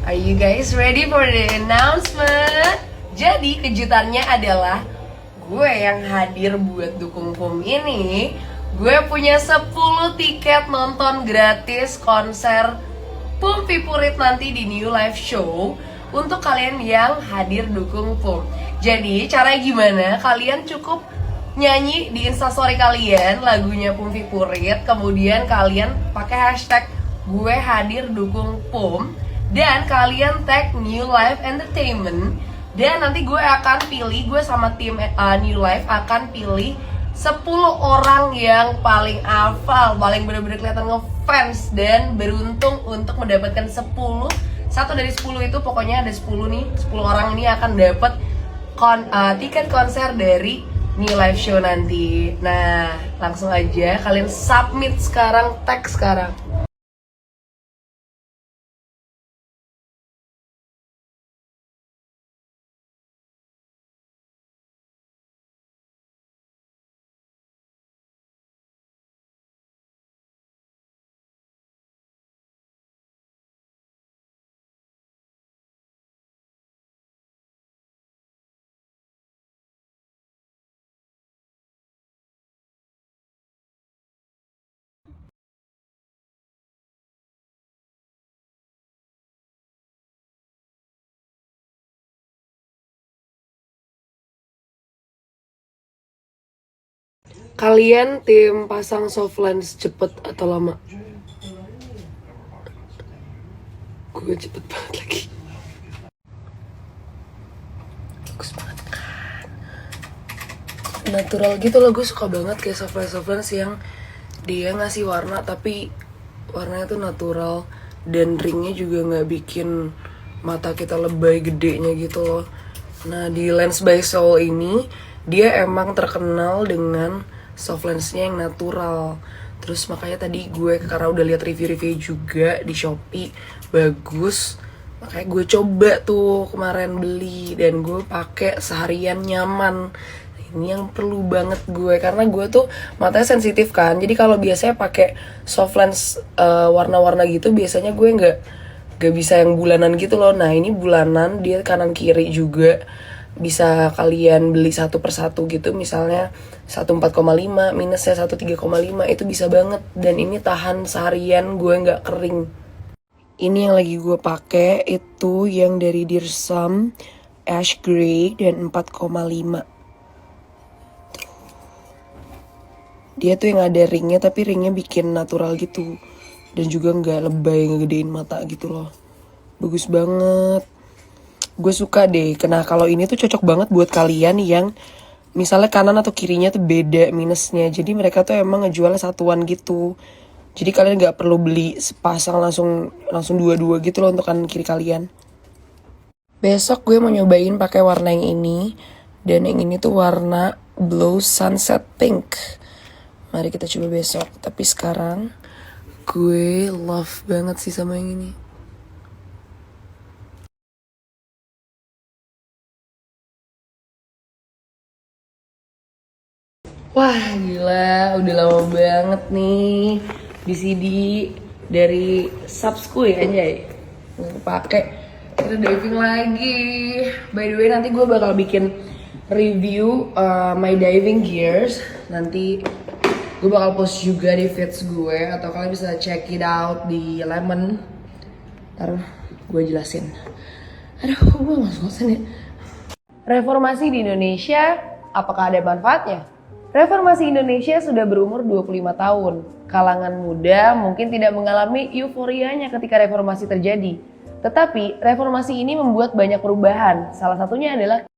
Are you guys ready for the announcement? Jadi kejutannya adalah gue yang hadir buat dukung PUM ini. Gue punya 10 tiket nonton gratis konser PUM Vipurit nanti di New Life Show untuk kalian yang hadir dukung PUM. Jadi caranya gimana? Kalian cukup nyanyi di instastory kalian lagunya PUM Vipurit, kemudian kalian pakai hashtag gue hadir dukung PUM, dan kalian tag New Life Entertainment, dan nanti gue akan pilih, gue sama tim New Life akan pilih 10 orang yang paling hafal, paling bener-bener kelihatan ngefans dan beruntung untuk mendapatkan 10. Satu dari 10 itu pokoknya ada 10 nih, 10 orang ini akan dapat tiket konser dari New Life Show nanti. Nah, langsung aja kalian submit sekarang, tag sekarang. Kalian tim pasang soft lens cepet atau lama? Gue cepet banget lagi. Bagus banget kan? Natural gitu loh, gue suka banget kayak soft lens yang dia ngasih warna tapi warnanya tuh natural, dan ringnya juga nggak bikin mata kita lebay gedenya gitu loh. Nah, di Lens by Soul ini dia emang terkenal dengan soft lensnya yang natural. Terus makanya tadi gue karena udah lihat review-review juga di Shopee bagus, makanya gue coba tuh kemarin beli dan gue pakai seharian nyaman. Ini yang perlu banget gue karena gue tuh matanya sensitif kan. Jadi kalau biasanya pakai soft lens warna-warna gitu biasanya gue nggak bisa yang bulanan gitu loh. Nah, ini bulanan, dia kanan kiri juga. Bisa kalian beli satu persatu gitu, misalnya 1,4,5 minusnya 1,3,5 itu bisa banget, dan ini tahan seharian, gue nggak kering. Ini yang lagi gue pakai itu yang dari Dirsum Ash Grey dan 4,5. Dia tuh yang ada ringnya tapi ringnya bikin natural gitu, dan juga nggak lebay ngegedein mata gitu loh. Bagus banget. Gue suka deh. Nah, kalau ini tuh cocok banget buat kalian yang misalnya kanan atau kirinya tuh beda minusnya. Jadi mereka tuh emang ngejual satuan gitu. Jadi kalian nggak perlu beli sepasang langsung dua-dua gitu loh untuk kanan kiri kalian. Besok gue mau nyobain pakai warna yang ini, dan yang ini tuh warna Blow Sunset Pink. Mari kita coba besok. Tapi sekarang gue love banget sih sama yang ini. Wah, gila, udah lama banget nih di CD dari Subsku ya, anjay. Pakai kita diving lagi. By the way, nanti gue bakal bikin review my diving gears. Nanti gue bakal post juga di feeds gue, atau kalian bisa check it out di Lemon. Ntar gue jelasin. Aduh, gue ngos-ngosan ya. Reformasi di Indonesia, apakah ada manfaatnya? Reformasi Indonesia sudah berumur 25 tahun. Kalangan muda mungkin tidak mengalami euforianya ketika reformasi terjadi. Tetapi reformasi ini membuat banyak perubahan. Salah satunya adalah